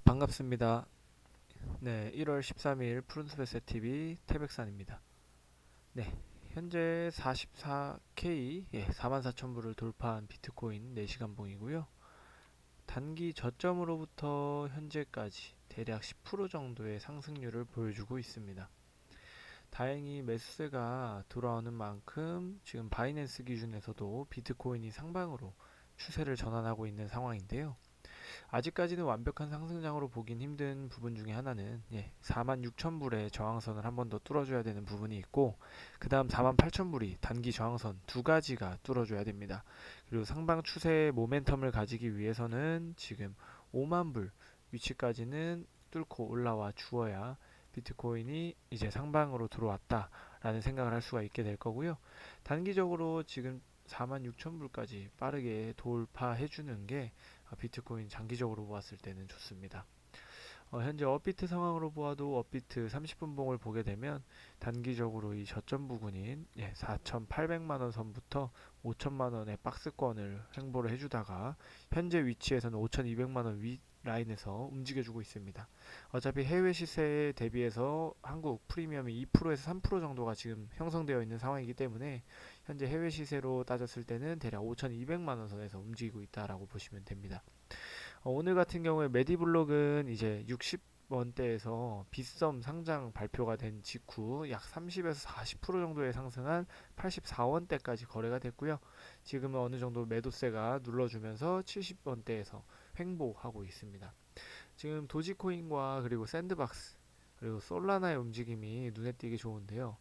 반갑습니다. 네, 1월 13일 푸른숲의 새TV 태백산입니다. 네, 현재 44K, 44,000불을 돌파한 비트코인 4시간 봉이고요. 단기 저점으로부터 현재까지 대략 10% 정도의 상승률을 보여주고 있습니다. 다행히 매수세가 돌아오는 만큼 지금 바이낸스 기준에서도 비트코인이 상방으로 추세를 전환하고 있는 상황인데요. 아직까지는 완벽한 상승장으로 보긴 힘든 부분 중에 하나는 46,000불의 저항선을 한 번 더 뚫어줘야 되는 부분이 있고, 그 다음 48,000불이 단기 저항선 두 가지가 뚫어줘야 됩니다. 그리고 상방 추세의 모멘텀을 가지기 위해서는 지금 5만불 위치까지는 뚫고 올라와 주어야 비트코인이 이제 상방으로 들어왔다라는 생각을 할 수가 있게 될 거고요. 단기적으로 지금 46,000불까지 빠르게 돌파해주는 게 비트코인 장기적으로 보았을 때는 좋습니다. 현재 업비트 상황으로 보아도 업비트 30분 봉을 보게 되면 단기적으로 이 저점 부근인 4,800만원 선부터 5천만원의 박스권을 횡보를 해주다가 현재 위치에서는 5,200만원 위 라인에서 움직여주고 있습니다. 어차피 해외 시세에 대비해서 한국 프리미엄이 2%에서 3% 정도가 지금 형성되어 있는 상황이기 때문에 현재 해외 시세로 따졌을 때는 대략 5,200만원 선에서 움직이고 있다라고 보시면 됩니다. 오늘 같은 경우에 메디블록은 이제 60원대에서 빗썸 상장 발표가 된 직후 약 30에서 40% 정도의 상승한 84원대까지 거래가 됐고요. 지금은 어느 정도 매도세가 눌러주면서 70원대에서 횡보하고 있습니다. 지금 도지코인과 그리고 샌드박스 그리고 솔라나의 움직임이 눈에 띄기 좋은데요.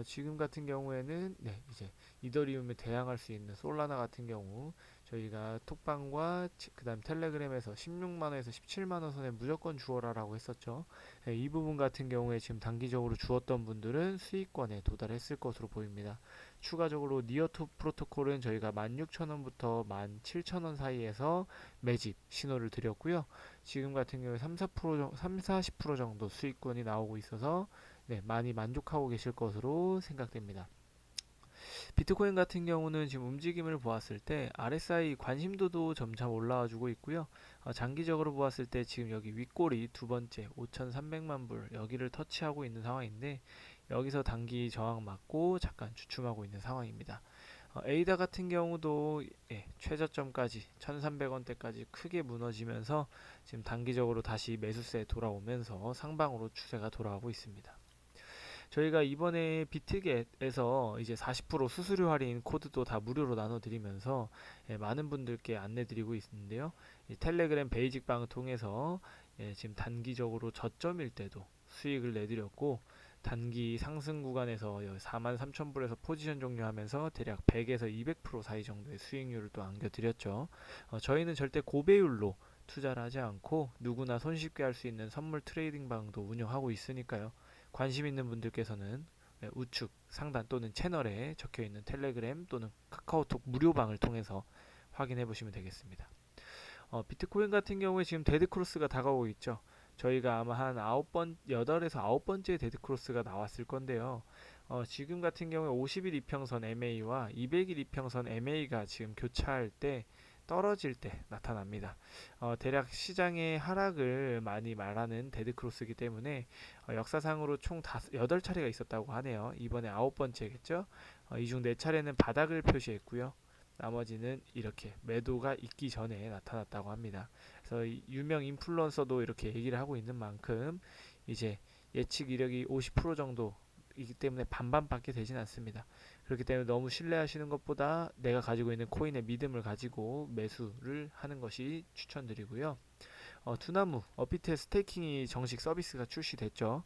지금 같은 경우에는 이제 이더리움에 대항할 수 있는 솔라나 같은 경우 저희가 톡방과 그 다음 텔레그램에서 16만원에서 17만원 선에 무조건 주어라라고 했었죠. 이 부분 같은 경우에 지금 단기적으로 주었던 분들은 수익권에 도달했을 것으로 보입니다. 추가적으로 니어투 프로토콜은 저희가 16,000원부터 17,000원 사이에서 매집 신호를 드렸고요. 지금 같은 경우에 40% 정도 수익권이 나오고 있어서 많이 만족하고 계실 것으로 생각됩니다. 비트코인 같은 경우는 지금 움직임을 보았을 때 RSI 관심도도 점차 올라와 주고 있고요. 장기적으로 보았을 때 지금 여기 윗골이 두 번째 5,300만 불 여기를 터치하고 있는 상황인데 여기서 단기 저항 맞고 잠깐 주춤하고 있는 상황입니다. 에이다 같은 경우도 최저점까지 1,300원대까지 크게 무너지면서 지금 단기적으로 다시 매수세에 돌아오면서 상방으로 추세가 돌아오고 있습니다. 저희가 이번에 비트겟에서 이제 40% 수수료 할인 코드도 다 무료로 나눠드리면서 많은 분들께 안내드리고 있는데요. 텔레그램 베이직방을 통해서 지금 단기적으로 저점일 때도 수익을 내드렸고 단기 상승 구간에서 43,000불에서 포지션 종료하면서 대략 100에서 200% 사이 정도의 수익률을 또 안겨드렸죠. 저희는 절대 고배율로 투자를 하지 않고 누구나 손쉽게 할 수 있는 선물 트레이딩 방도 운영하고 있으니까요. 관심 있는 분들께서는 우측 상단 또는 채널에 적혀 있는 텔레그램 또는 카카오톡 무료방을 통해서 확인해 보시면 되겠습니다. 비트코인 같은 경우에 지금 데드크로스가 다가오고 있죠. 저희가 아마 한 8에서 9번째 데드크로스가 나왔을 건데요. 지금 같은 경우에 50일 이평선 MA와 200일 이평선 MA가 지금 교차할 때 떨어질 때 나타납니다. 대략 시장의 하락을 많이 말하는 데드크로스이기 때문에 역사상으로 총 8차례가 있었다고 하네요. 이번에 9번째겠죠. 이 중 4차례는 바닥을 표시했고요. 나머지는 이렇게 매도가 있기 전에 나타났다고 합니다. 그래서 유명 인플루언서도 이렇게 얘기를 하고 있는 만큼 이제 예측 이력이 50% 정도이기 때문에 반반밖에 되진 않습니다. 그렇기 때문에 너무 신뢰하시는 것보다 내가 가지고 있는 코인의 믿음을 가지고 매수를 하는 것이 추천드리고요. 투나무 업비트의 스테이킹이 정식 서비스가 출시됐죠.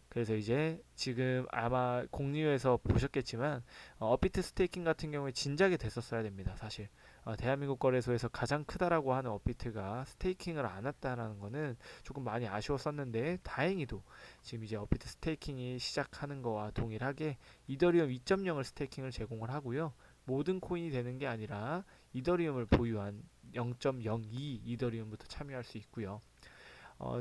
그래서 이제 지금 아마 공유에서 보셨겠지만 업비트 스테이킹 같은 경우에 진작에 됐었어야 됩니다. 사실 대한민국 거래소에서 가장 크다라고 하는 업비트가 스테이킹을 안 했다라는 거는 조금 많이 아쉬웠었는데 다행히도 지금 이제 업비트 스테이킹이 시작하는 거와 동일하게 이더리움 2.0을 스테이킹을 제공을 하고요. 모든 코인이 되는 게 아니라 이더리움을 보유한 0.02 이더리움부터 참여할 수 있고요.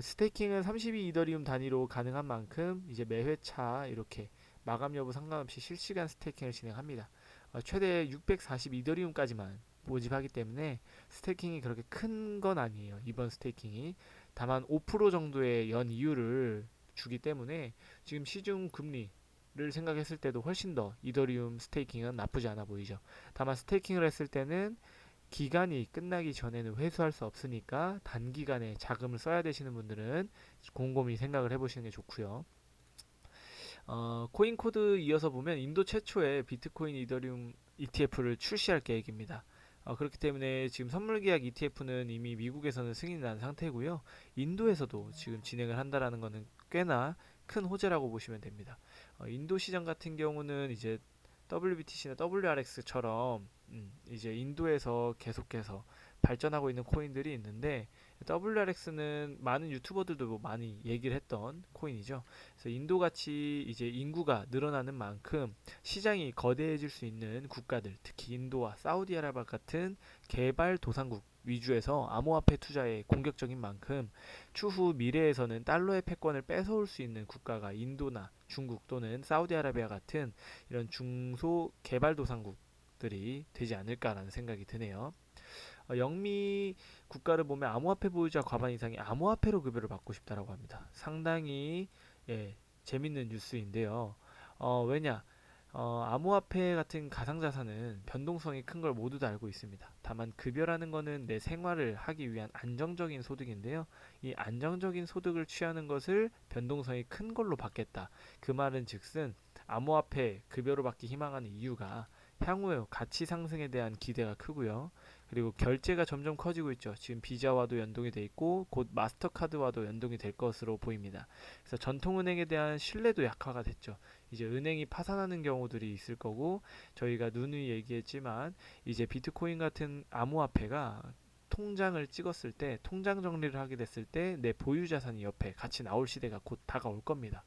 스테이킹은 32 이더리움 단위로 가능한 만큼 이제 매 회차 이렇게 마감 여부 상관없이 실시간 스테이킹을 진행합니다. 최대 640 이더리움까지만 모집하기 때문에 스테이킹이 그렇게 큰 건 아니에요. 이번 스테이킹이 다만 5% 정도의 연 이율을 주기 때문에 지금 시중 금리를 생각했을 때도 훨씬 더 이더리움 스테이킹은 나쁘지 않아 보이죠. 다만 스테이킹을 했을 때는 기간이 끝나기 전에는 회수할 수 없으니까 단기간에 자금을 써야 되시는 분들은 곰곰이 생각을 해보시는 게 좋고요. 코인 코드 이어서 보면 인도 최초의 비트코인 이더리움 ETF를 출시할 계획입니다. 그렇기 때문에 지금 선물 계약 ETF는 이미 미국에서는 승인이 난 상태고요. 인도에서도 지금 진행을 한다라는 것은 꽤나 큰 호재라고 보시면 됩니다. 인도 시장 같은 경우는 이제 WBTC나 WRX처럼 이제 인도에서 계속해서 발전하고 있는 코인들이 있는데 WRX는 많은 유튜버들도 뭐 많이 얘기를 했던 코인이죠. 그래서 인도같이 이제 인구가 늘어나는 만큼 시장이 거대해질 수 있는 국가들, 특히 인도와 사우디아라비아 같은 개발도상국 위주에서 암호화폐 투자에 공격적인 만큼 추후 미래에서는 달러의 패권을 뺏어올 수 있는 국가가 인도나 중국 또는 사우디아라비아 같은 이런 중소 개발도상국들이 되지 않을까라는 생각이 드네요. 영미 국가를 보면 암호화폐 보유자 과반 이상이 암호화폐로 급여를 받고 싶다라고 합니다. 상당히 재밌는 뉴스인데요. 왜냐? 암호화폐 같은 가상자산은 변동성이 큰 걸 모두 다 알고 있습니다. 다만 급여라는 것은 내 생활을 하기 위한 안정적인 소득인데요. 이 안정적인 소득을 취하는 것을 변동성이 큰 걸로 받겠다. 그 말은 즉슨 암호화폐 급여로 받기 희망하는 이유가 향후에 가치 상승에 대한 기대가 크고요. 그리고 결제가 점점 커지고 있죠. 지금 비자와도 연동이 돼 있고 곧 마스터카드와도 연동이 될 것으로 보입니다. 그래서 전통은행에 대한 신뢰도 약화가 됐죠. 이제 은행이 파산하는 경우들이 있을 거고 저희가 누누이 얘기했지만 이제 비트코인 같은 암호화폐가 통장을 찍었을 때 통장 정리를 하게 됐을 때 내 보유 자산이 옆에 같이 나올 시대가 곧 다가올 겁니다.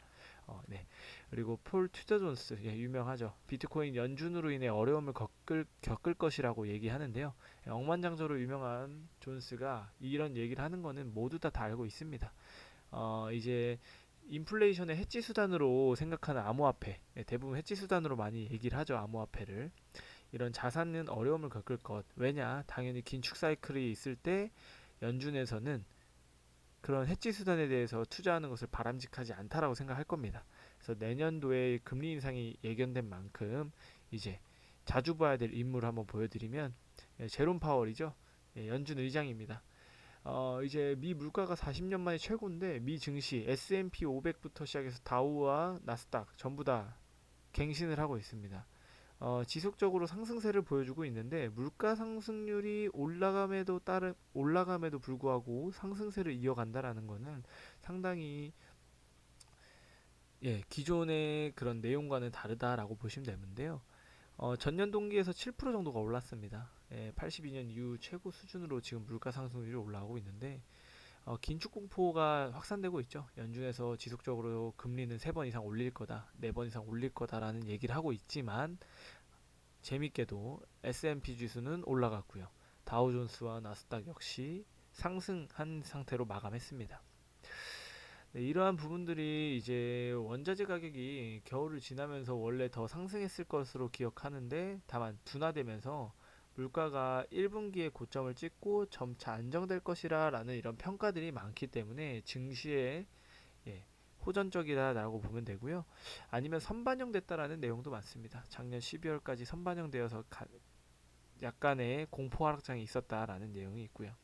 네. 그리고 폴 투자 존스 유명하죠. 비트코인 연준으로 인해 어려움을 겪을 것이라고 얘기하는데요. 억만장자로 유명한 존스가 이런 얘기를 하는 거는 모두 다 알고 있습니다. 이제 인플레이션의 해지 수단으로 생각하는 암호화폐, 대부분 해지 수단으로 많이 얘기를 하죠. 암호화폐를. 이런 자산은 어려움을 겪을 것. 왜냐? 당연히 긴축 사이클이 있을 때 연준에서는 그런 해지 수단에 대해서 투자하는 것을 바람직하지 않다라고 생각할 겁니다. 그래서 내년도에 금리 인상이 예견된 만큼 이제 자주 봐야 될 인물을 한번 보여드리면 제롬 파월이죠. 연준 의장입니다. 이제 미 물가가 40년 만에 최고인데 미 증시 S&P 500부터 시작해서 다우와 나스닥 전부 다 갱신을 하고 있습니다. 지속적으로 상승세를 보여주고 있는데 물가 상승률이 올라감에도 불구하고 상승세를 이어간다라는 것은 상당히 기존의 그런 내용과는 다르다라고 보시면 되는데요. 전년 동기에서 7% 정도가 올랐습니다. 82년 이후 최고 수준으로 지금 물가 상승률이 올라오고 있는데 긴축 공포가 확산되고 있죠. 연준에서 지속적으로 금리는 3번 이상 올릴 거다, 4번 이상 올릴 거다라는 얘기를 하고 있지만 재밌게도 S&P 지수는 올라갔고요. 다우존스와 나스닥 역시 상승한 상태로 마감했습니다. 네, 이러한 부분들이 이제 원자재 가격이 겨울을 지나면서 원래 더 상승했을 것으로 기억하는데 다만 둔화되면서 물가가 1분기에 고점을 찍고 점차 안정될 것이라 라는 이런 평가들이 많기 때문에 증시에 호전적이다라고 보면 되고요. 아니면 선반영됐다라는 내용도 많습니다. 작년 12월까지 선반영되어서 약간의 공포 하락장이 있었다라는 내용이 있고요.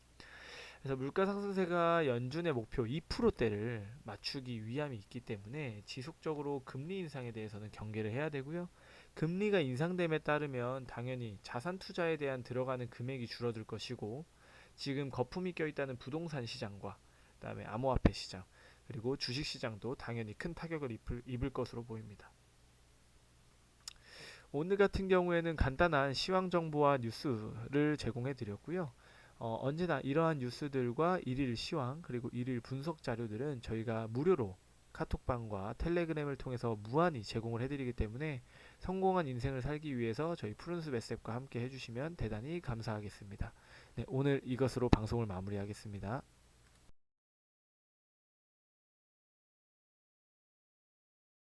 그래서 물가 상승세가 연준의 목표 2%대를 맞추기 위함이 있기 때문에 지속적으로 금리 인상에 대해서는 경계를 해야 되고요. 금리가 인상됨에 따르면 당연히 자산 투자에 대한 들어가는 금액이 줄어들 것이고 지금 거품이 껴있다는 부동산 시장과 그다음에 암호화폐 시장 그리고 주식 시장도 당연히 큰 타격을 입을 것으로 보입니다. 오늘 같은 경우에는 간단한 시황 정보와 뉴스를 제공해 드렸고요. 언제나 이러한 뉴스들과 일일 시황 그리고 일일 분석 자료들은 저희가 무료로 카톡방과 텔레그램을 통해서 무한히 제공을 해드리기 때문에 성공한 인생을 살기 위해서 저희 푸른숲 SF과 함께 해주시면 대단히 감사하겠습니다. 네, 오늘 이것으로 방송을 마무리하겠습니다.